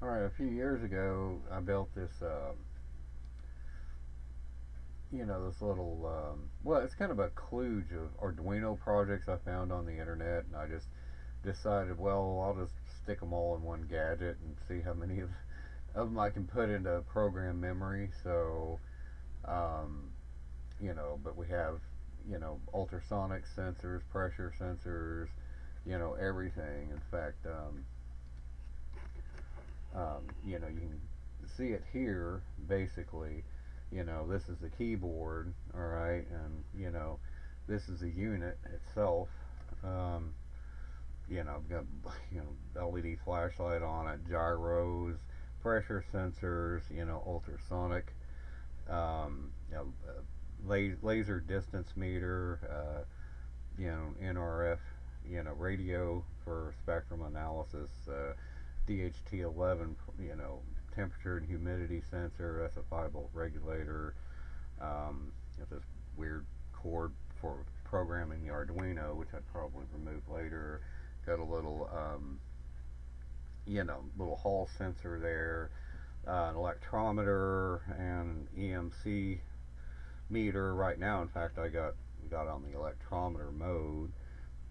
Alright, a few years ago I built this, this little, well, it's kind of a kludge of Arduino projects I found on the internet, and I just decided, well, I'll just stick them all in one gadget and see how many of them I can put into program memory. So, but we have, ultrasonic sensors, pressure sensors, everything. In fact, you can see it here, basically. This is the keyboard, alright, and, this is the unit itself. Um, I've got, LED flashlight on it, gyros, pressure sensors, ultrasonic, laser distance meter, NRF, radio for spectrum analysis, DHT11, temperature and humidity sensor. That's a 5-volt regulator. This weird cord for programming the Arduino, which I'd probably remove later. Got a little, little hall sensor there, an electrometer and EMC meter. Right now, in fact, I got on the electrometer mode,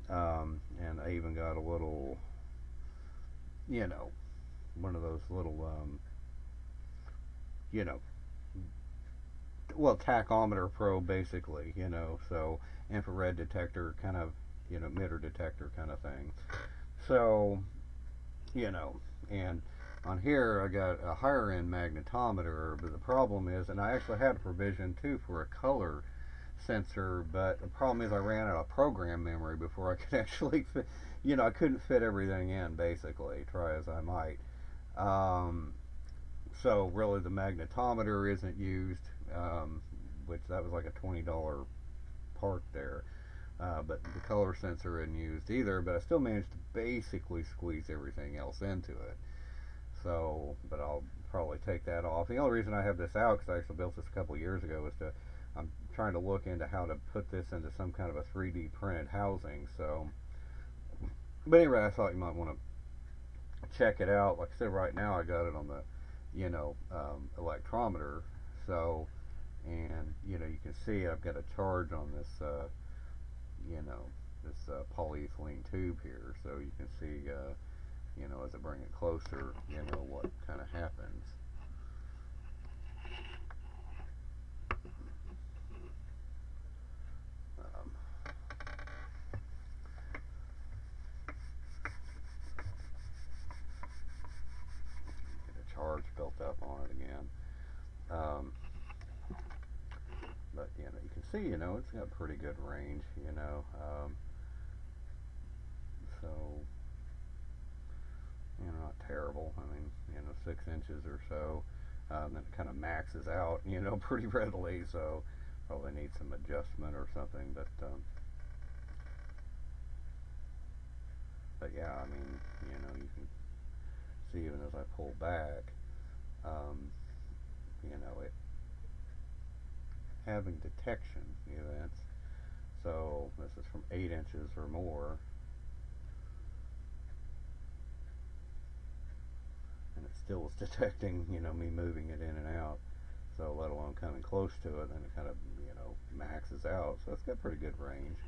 and I even got a little, one of those little, well, tachometer probe, basically, so infrared detector kind of, emitter detector kind of thing. So, and on here I got a higher end magnetometer, but the problem is, and I actually had a provision too for a color sensor, but the problem is I ran out of program memory before I could actually fit, I couldn't fit everything in, basically, try as I might. So really the magnetometer isn't used, which that was like a $20 part there. But the color sensor isn't used either, but I still managed to basically squeeze everything else into it. So, but I'll probably take that off. The only reason I have this out, because I actually built this a couple years ago, is I'm trying to look into how to put this into some kind of a 3D printed housing. So, but anyway, I thought you might want to check it out. Like I said, right now I got it on the, electrometer. So, and, you can see I've got a charge on this, this polyethylene tube here, so you can see, as I bring it closer, what kind of happens. Get a charge built up on it again. But you can see, it's got pretty good range, so not terrible. I mean, 6 inches or so. Then it kind of maxes out, pretty readily. So probably need some adjustment or something. But yeah, I mean, you can see even as I pull back, it having detection events. So this is from 8 inches or more, and it still is detecting, me moving it in and out. So let alone coming close to it, then it kind of, maxes out. So it's got pretty good range.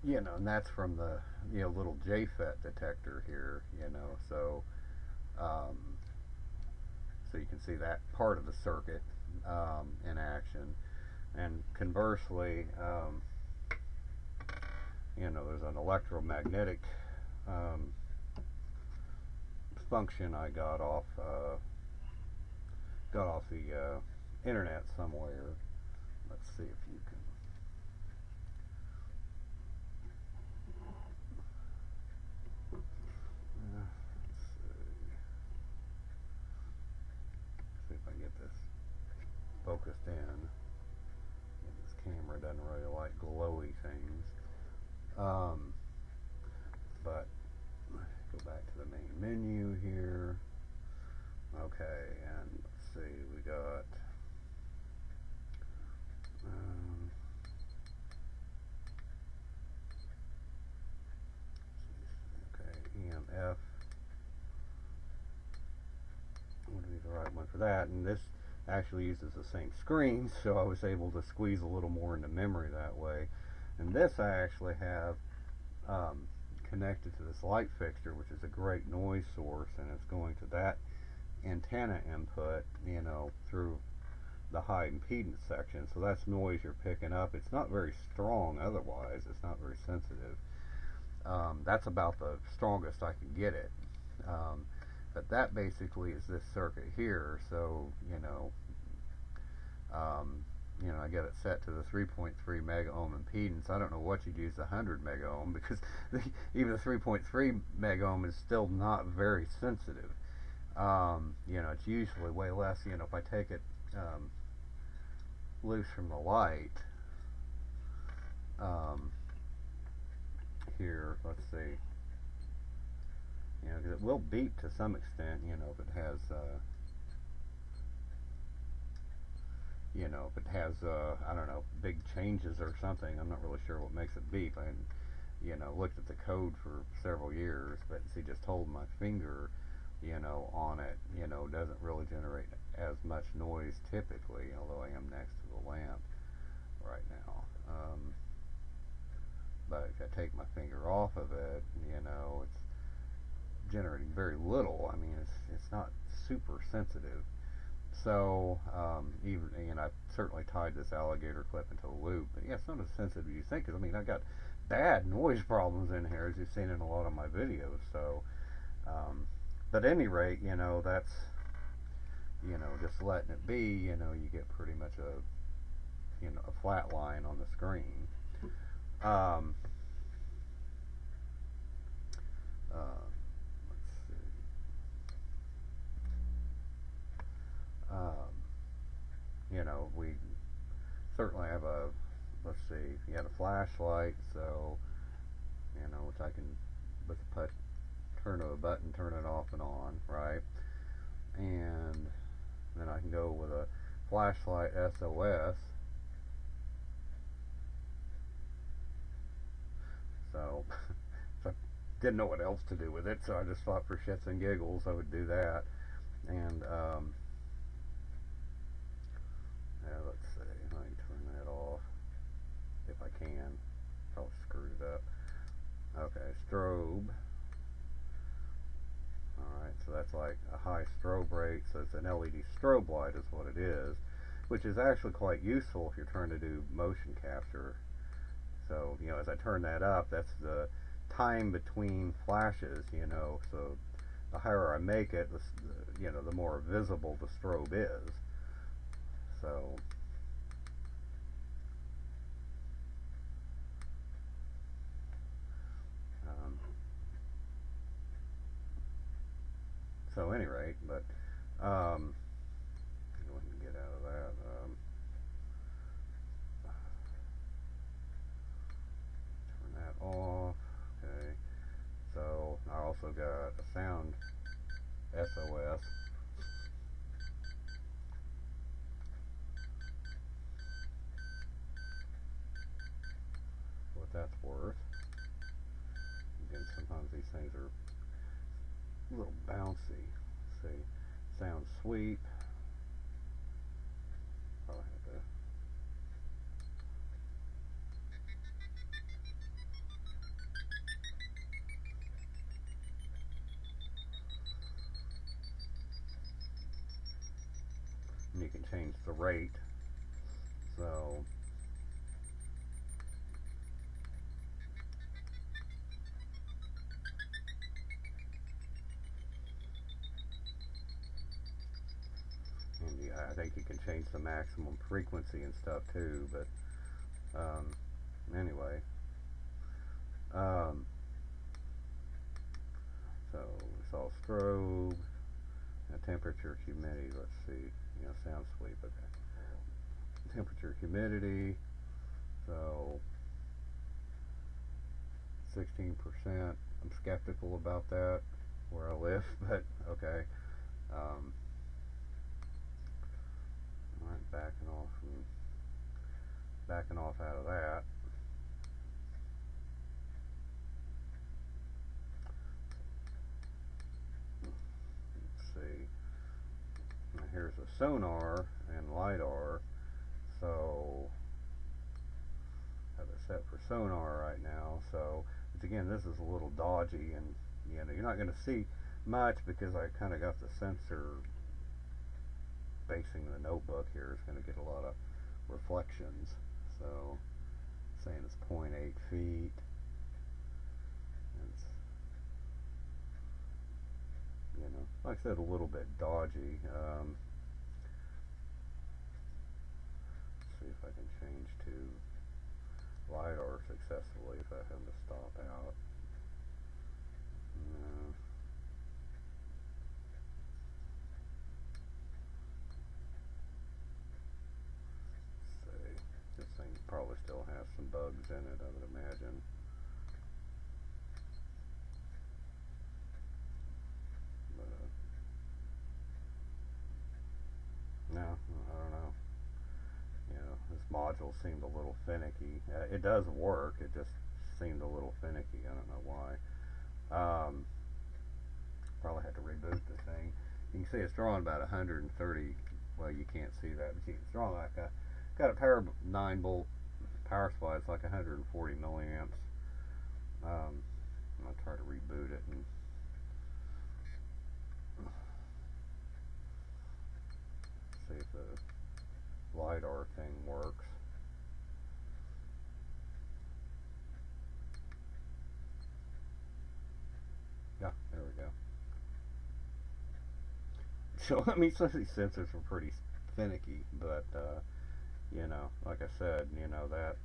And that's from the, little JFET detector here, so, so you can see that part of the circuit in action. And conversely, there's an electromagnetic function I got off the internet somewhere. Let's see if you can. See if I get this focused in. This camera doesn't really like glowy things. But go back to the main menu here. Okay, and let's see, we got right one for that. And this actually uses the same screen, so I was able to squeeze a little more into memory that way. And this I actually have connected to this light fixture, which is a great noise source, and it's going to that antenna input, you know, through the high impedance section. So that's noise you're picking up. It's not very strong otherwise, it's not very sensitive. That's about the strongest I can get it. But that basically is this circuit here. So I get it set to the 3.3 mega ohm impedance. I don't know what you'd use the 100 mega ohm, because even the 3.3 mega ohm is still not very sensitive. It's usually way less. If I take it loose from the light, here, let's see, because it will beep to some extent, if it has, I don't know, big changes or something. I'm not really sure what makes it beep. I looked at the code for several years, but see, just holding my finger, on it, doesn't really generate as much noise typically, although I am next to the lamp right now. But if I take my finger off of it, it's generating very little. I mean, it's not super sensitive. So I've certainly tied this alligator clip into a loop, but yeah, it's not as sensitive as you think. Cause I got bad noise problems in here, as you've seen in a lot of my videos. So, but at any rate, that's just letting it be. You get pretty much a flat line on the screen. Let's see. We certainly have let's see, you had a flashlight, so, which I can, with the turn of a button, turn it off and on, right? And then I can go with a flashlight SOS. So, I didn't know what else to do with it, so I just thought for shits and giggles I would do that. And, let's see, let me turn that off, if I can. Probably screwed it up. Okay, strobe. Alright, so that's like a high strobe rate, so it's an LED strobe light is what it is, which is actually quite useful if you're trying to do motion capture. So, as I turn that up, that's the time between flashes, so the higher I make it, the more visible the strobe is. So, at any rate, but go ahead and get out of that. Turn that off. Okay. So I also got a sound SOS. What that's worth. Again, sometimes these things are a little bouncy. Let's see, sound sweep. Probably have to. And you can change the rate. So. I think you can change the maximum frequency and stuff too, but anyway, so we saw strobe, temperature, humidity. Let's see, sound sweep. Okay, temperature, humidity. So 16%. I'm skeptical about that where I live, but okay. Alright, backing off out of that. Let's see. here's a sonar and LiDAR. So I have it set for sonar right now. So again, this is a little dodgy, and you're not going to see much because I kind of got the sensor facing the notebook here. It's going to get a lot of reflections. So saying it's 0.8 feet. It's, like I said, a little bit dodgy. See if I can change to LiDAR successfully without having to stop out. No. Let's see. This thing probably still has some bugs in it, I would imagine. No, I don't know. This module seemed a little finicky. It does work, it just seemed a little finicky. I don't know why. Probably had to reboot the thing. You can see it's drawing about 130. Well, you can't see that, but it's drawing like got a power 9-volt power supply. It's like 140 milliamps. I'll try to reboot it and see if the LiDAR thing works. Yeah, there we go. So, I mean, some of these sensors are pretty finicky, but, like I said, that,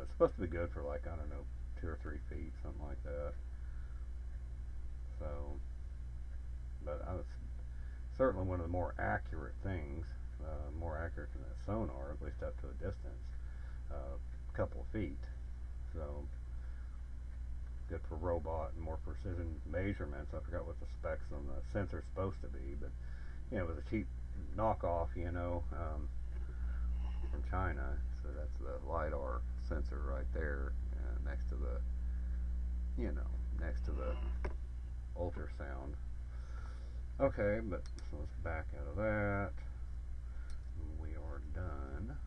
it's supposed to be good for like, I don't know, 2 or 3 feet, something like that. So, but I was certainly one of the more accurate things, more accurate than a sonar, at least up to a distance, a couple of feet. So, good for robot and more precision measurements. I forgot what the specs on the sensor's supposed to be, but it was a cheap knockoff, from China. So that's the LiDAR sensor right there, next to the, next to the ultrasound. Okay, but so let's back out of that. We are done.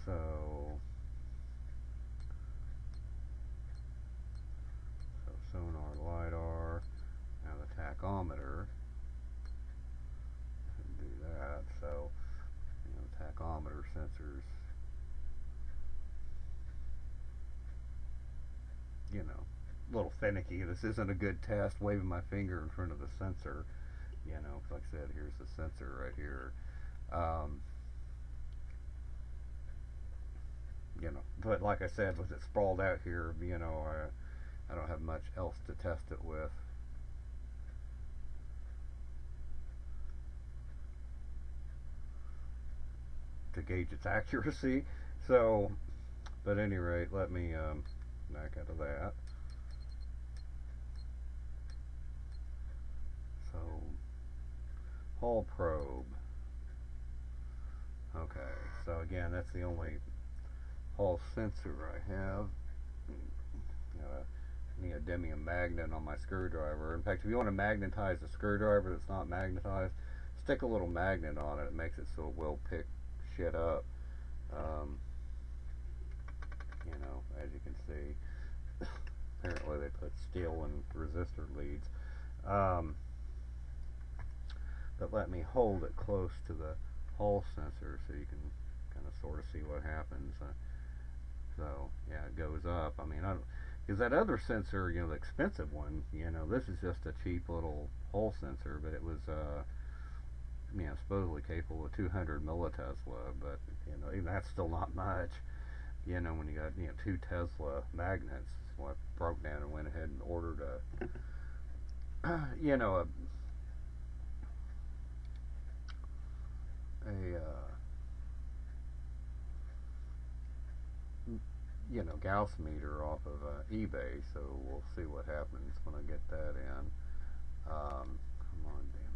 So sonar, LiDAR, now the tachometer. Do that. So, tachometer sensors, a little finicky. This isn't a good test, waving my finger in front of the sensor. Like I said, here's the sensor right here. But like I said, with it sprawled out here, I don't have much else to test it with. To gauge its accuracy. So, but at any rate, let me back out of that. So, Hall probe. Okay, so again, that's the only Hall sensor I have. Neodymium magnet on my screwdriver. In fact, if you want to magnetize a screwdriver that's not magnetized, stick a little magnet on it. It makes it so it will pick shit up. As you can see, apparently they put steel in resistor leads. But let me hold it close to the Hall sensor so you can kind of sort of see what happens. So yeah, it goes up. I mean, because that other sensor, the expensive one, this is just a cheap little Hall sensor, but it was supposedly capable of 200 millitesla, but even that's still not much. When you got 2 Tesla magnets. So I broke down and went ahead and ordered a Gauss meter off of eBay, so we'll see what happens when I get that in. Come on, damn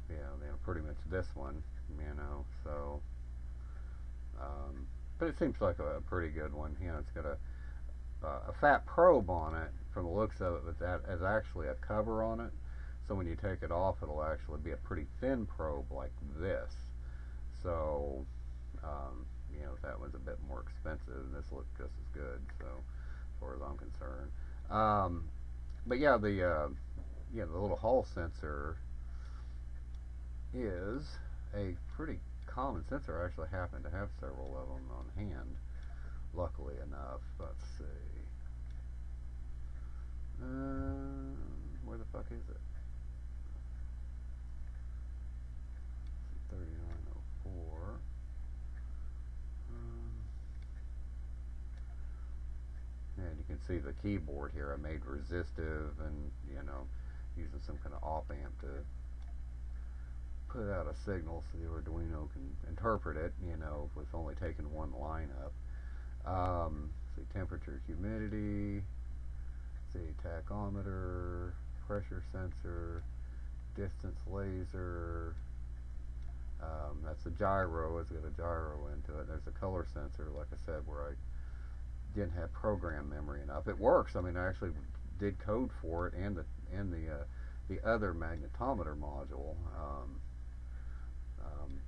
it. Yeah, pretty much this one, so But it seems like a pretty good one. You know, it's got a fat probe on it from the looks of it, but that is actually a cover on it. So when you take it off, it'll actually be a pretty thin probe like this. So, you know, that one's a bit more expensive. This looked just as good, so as far as I'm concerned. But yeah, the little Hall sensor is a pretty common sensor. I actually happen to have several of them on hand, luckily enough. Let's see. Where the fuck is it? 3904. And you can see the keyboard here. I made resistive and, you know, using some kind of op amp to put out a signal so the Arduino can interpret it, you know, with only taking one line up. See temperature, humidity, see tachometer, pressure sensor, distance laser. That's a gyro. It's got a gyro into it. There's a color sensor, like I said, where I didn't have program memory enough. It works. I mean, I actually did code for it and the other magnetometer module,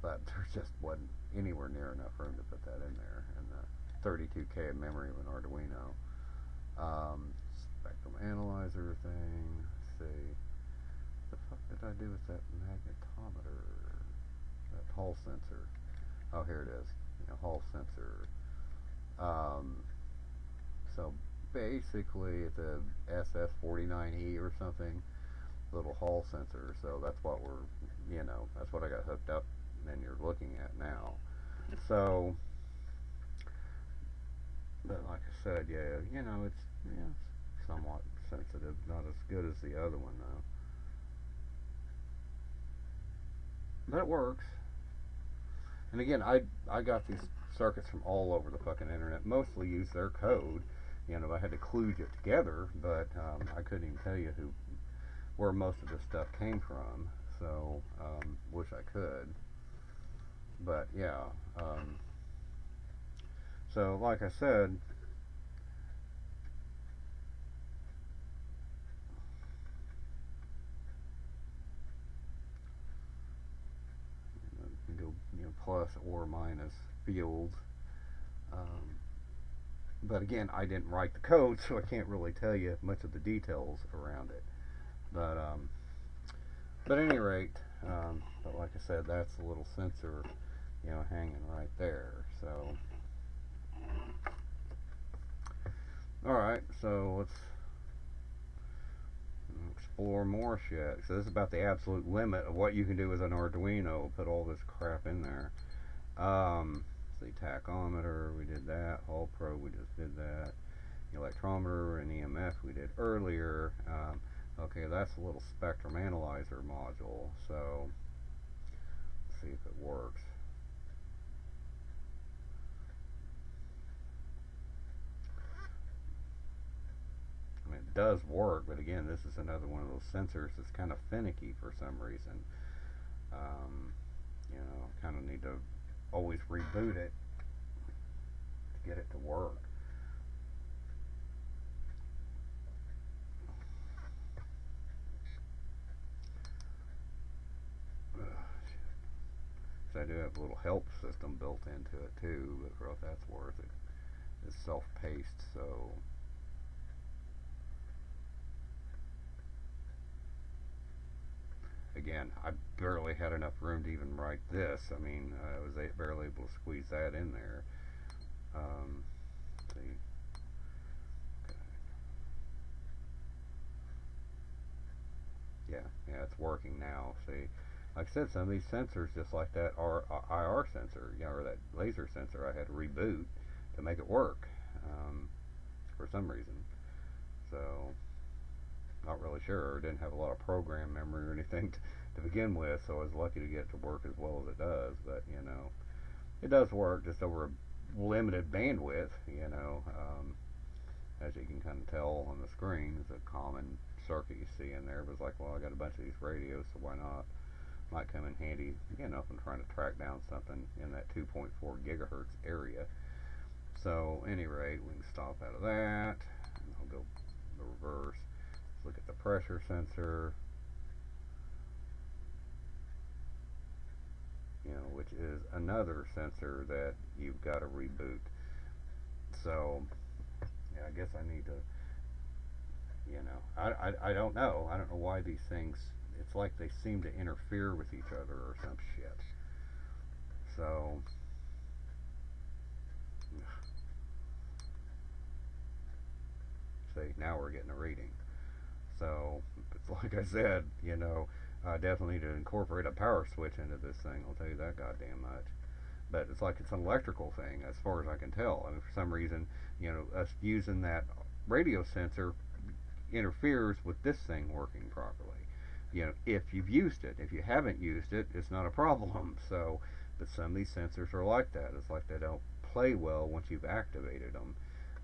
but there just wasn't anywhere near enough room to put that in there. And the 32K of memory of an Arduino. Spectrum analyzer thing. Let's see. What the fuck did I do with that magnetometer? That Hall sensor. Oh, here it is. You know, Hall sensor. So basically it's a SF49E or something, little Hall sensor. So that's what that's what I got hooked up and you're looking at now. So, but like I said, yeah, you know, it's somewhat sensitive, not as good as the other one though. But it works. And again, I got these circuits from all over the fucking internet, mostly use their code. You know, I had to kludge it together, but I couldn't even tell you where most of this stuff came from. So, wish I could. But yeah, so like I said, you go, plus or minus fields. But again, I didn't write the code, so I can't really tell you much of the details around it. But at any rate, but like I said, that's the little sensor, hanging right there. So, all right, so let's explore more shit. So this is about the absolute limit of what you can do with an Arduino. Put all this crap in there. See, tachometer, we did that. Hall probe, we just did that. Electrometer and EMF we did earlier. Okay, that's a little spectrum analyzer module. So let's see if it works. I mean, it does work, but again, this is another one of those sensors that's kind of finicky for some reason. Kind of need to always reboot it to get it to work. So I do have a little help system built into it too, but for what that's worth, it's self-paced, so again, I barely had enough room to even write this. I mean, I was barely able to squeeze that in there. See. Okay. Yeah, it's working now. See, like I said, some of these sensors, just like that IR sensor, or that laser sensor, I had to reboot to make it work for some reason. So, not really sure. Didn't have a lot of program memory or anything to begin with, so I was lucky to get it to work as well as it does. But it does work just over a limited bandwidth. As you can kind of tell on the screen, it's a common circuit you see in there. But it's like, well, I got a bunch of these radios, so why not might come in handy, you know, if I'm trying to track down something in that 2.4 gigahertz area. So, at any rate, we can stop out of that, and I'll go the reverse. Let's look at the pressure sensor, you know, which is another sensor that you've got to reboot. So, yeah, I guess I need to, you know, I don't know. I don't know why these things, it's like they seem to interfere with each other or some shit. So, see, now we're getting a reading. So, it's like I said, you know, I definitely need to incorporate a power switch into this thing. I'll tell you that goddamn much. But it's like it's an electrical thing, as far as I can tell. I mean, for some reason, you know, us using that radio sensor interferes with this thing working properly. You know, if you've used it. If you haven't used it, it's not a problem. So, but some of these sensors are like that. It's like they don't play well once you've activated them,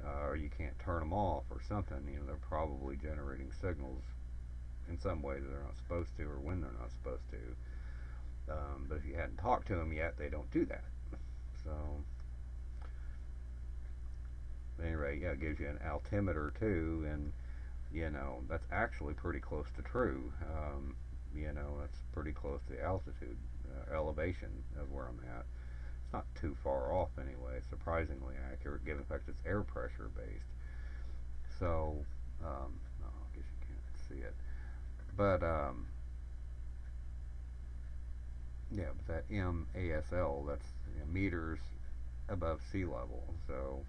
or you can't turn them off or something. You know, they're probably generating signals in some way that they're not supposed to, or when they're not supposed to. But if you hadn't talked to them yet, they don't do that. So, at any rate, yeah, it gives you an altimeter too, and you know, that's actually pretty close to true. You know, that's pretty close to the altitude, elevation of where I'm at. It's not too far off anyway. It's surprisingly accurate, given the fact it's air pressure based. So, I guess you can't see it, but yeah, but that MASL, that's, you know, meters above sea level. So,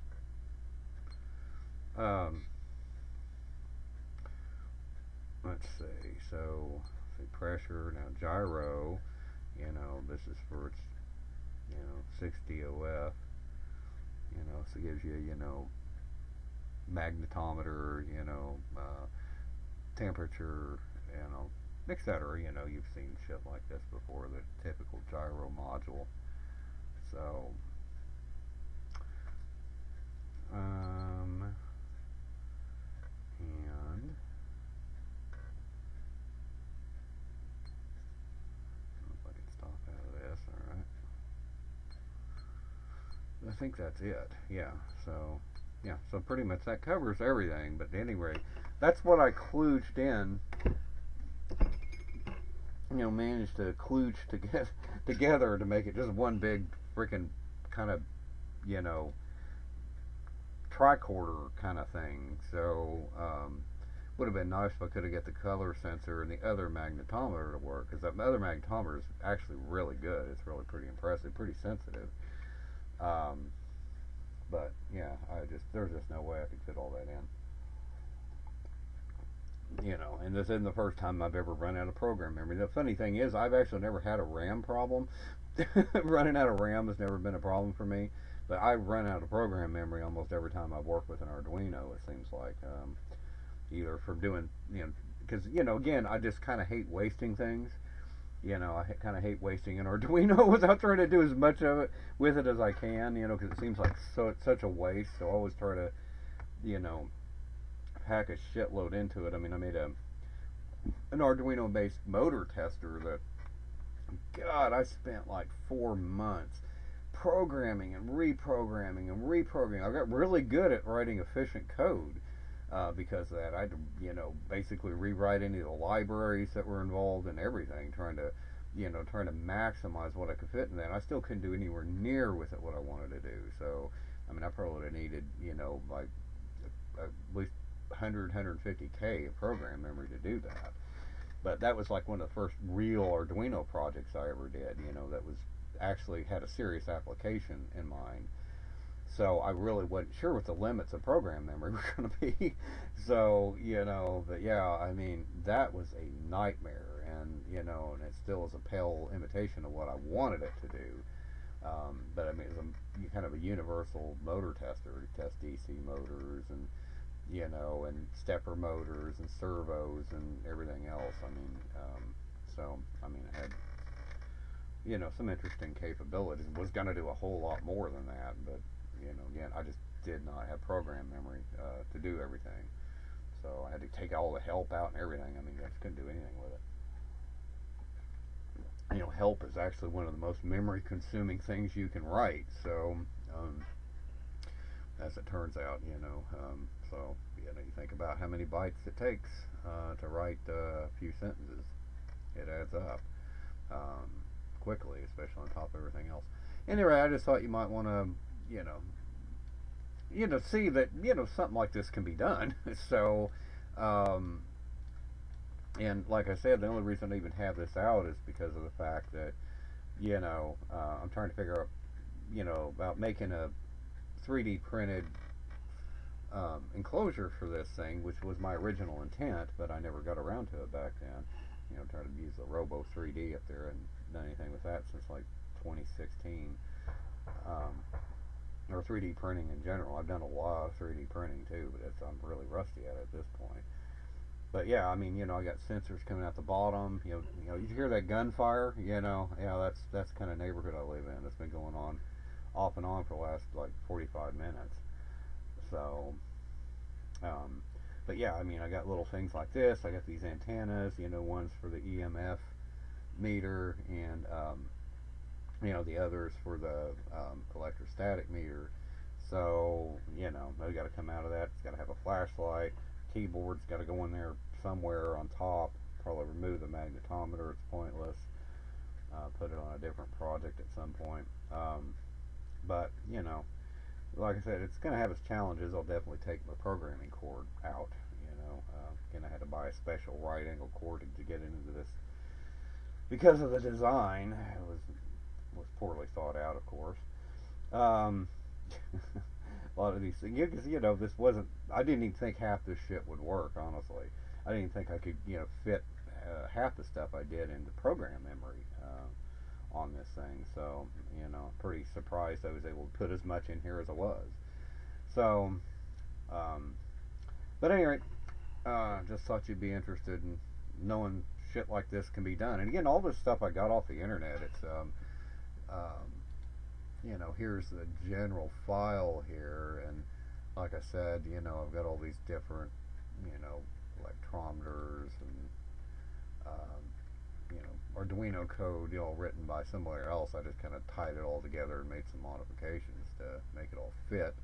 let's see. So, see, pressure, now gyro, you know, this is for its, you know, 60 OF, you know, so it gives you, you know, magnetometer, you know, temperature, you know, etc. You know, you've seen shit like this before, the typical gyro module. So, and if I can stop out of this, alright. I think that's it. Yeah, so, yeah, so pretty much that covers everything, but anyway, that's what I kludged in. You know, managed to kludge together to make it just one big freaking kind of, you know, tricorder kind of thing. So, would have been nice if I could have got the color sensor and the other magnetometer to work, because that other magnetometer is actually really good. It's really pretty impressive, pretty sensitive. But yeah, there's just no way I could fit all that in. You know, and this isn't the first time I've ever run out of program memory. The funny thing is, I've actually never had a RAM problem. Running out of RAM has never been a problem for me, but I run out of program memory almost every time I've worked with an Arduino, it seems like. Either from doing, you know, because, you know, again, I just kind of hate wasting things. You know, I kind of hate wasting an Arduino without trying to do as much of it with it as I can, you know, because it seems like it's such a waste. So I always try to, you know, pack a shitload into it. I mean, I made an Arduino based motor tester that, God, I spent like 4 months programming and reprogramming and reprogramming. I got really good at writing efficient code because of that. I had to, you know, basically rewrite any of the libraries that were involved and everything, trying to maximize what I could fit in that. I still couldn't do anywhere near with it what I wanted to do. So, I mean, I probably would have needed, you know, like at least 150K of program memory to do that. But that was like one of the first real Arduino projects I ever did, you know, that was actually had a serious application in mind. So I really wasn't sure what the limits of program memory were going to be. So, you know, but yeah, I mean, that was a nightmare, and, you know, and it still is a pale imitation of what I wanted it to do. But I mean, it was kind of a universal motor tester. You test DC motors and, you know, and stepper motors and servos and everything else. I mean, so, I mean, it had, you know, some interesting capabilities. Was going to do a whole lot more than that, but, you know, again, I just did not have program memory to do everything. So I had to take all the help out and everything. I mean, I just couldn't do anything with it. help is actually one of the most memory consuming things you can write. So, as it turns out, so you think about how many bytes it takes to write a few sentences. It adds up quickly, especially on top of everything else. Anyway, I just thought you might want to, see that something like this can be done. So, and like I said, the only reason I even have this out is because of the fact that I'm trying to figure out about making a 3D printed enclosure for this thing, which was my original intent, but I never got around to it back then. Trying to use the Robo 3D up there, and done anything with that since like 2016. Or 3D printing in general. I've done a lot of 3D printing too, but I'm really rusty at it at this point. But yeah, I mean, I got sensors coming out the bottom. You hear that gunfire? Yeah, that's the kind of neighborhood I live in. It's been going on off and on for the last like 45 minutes. So, but yeah, I mean, I got little things like this. I got these antennas, ones for the EMF meter, and the others for the electrostatic meter. So, they got to come out of that. It's got to have a flashlight. Keyboard's got to go in there somewhere on top. Probably remove the magnetometer. It's pointless. Put it on a different project at some point. But like I said, it's going to have its challenges. I'll definitely take my programming cord out. Again, I had to buy a special right angle cord to get into this because of the design. It was poorly thought out, of course. A lot of these things, because this wasn't. I didn't even think half this shit would work. Honestly, I didn't even think I could fit half the stuff I did into program memory on this thing. So pretty surprised I was able to put as much in here as I was. So, but anyway, just thought you'd be interested in knowing shit like this can be done. And again, all this stuff I got off the internet. It's here's the general file here, and like I said, I've got all these different, electrometers and, Arduino code, written by somewhere else. I just kind of tied it all together and made some modifications to make it all fit.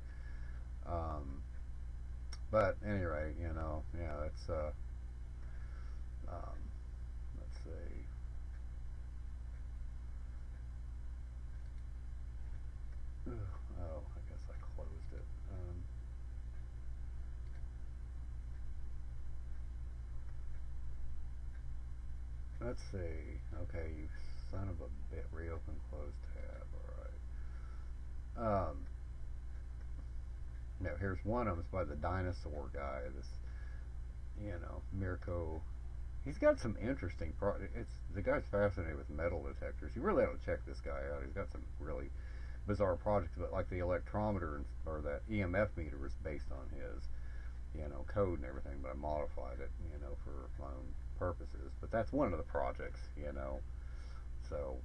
But anyway, yeah, that's, let's see. Oh, I guess I closed it. Let's see. Okay, you son of a bit. Reopen, close tab. Alright. Now, here's one of them. It's by the dinosaur guy. This, Mirko. He's got some interesting the guy's fascinated with metal detectors. You really ought to check this guy out. He's got some really bizarre projects, but like the electrometer or that EMF meter was based on his, code and everything, but I modified it, for my own purposes. But that's one of the projects, So,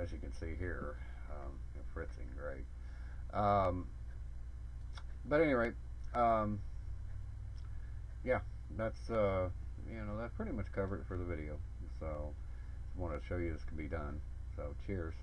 as you can see here, fritzing great. But anyway, yeah, that's that pretty much covered it for the video. So, I wanted to show you this can be done. So, cheers.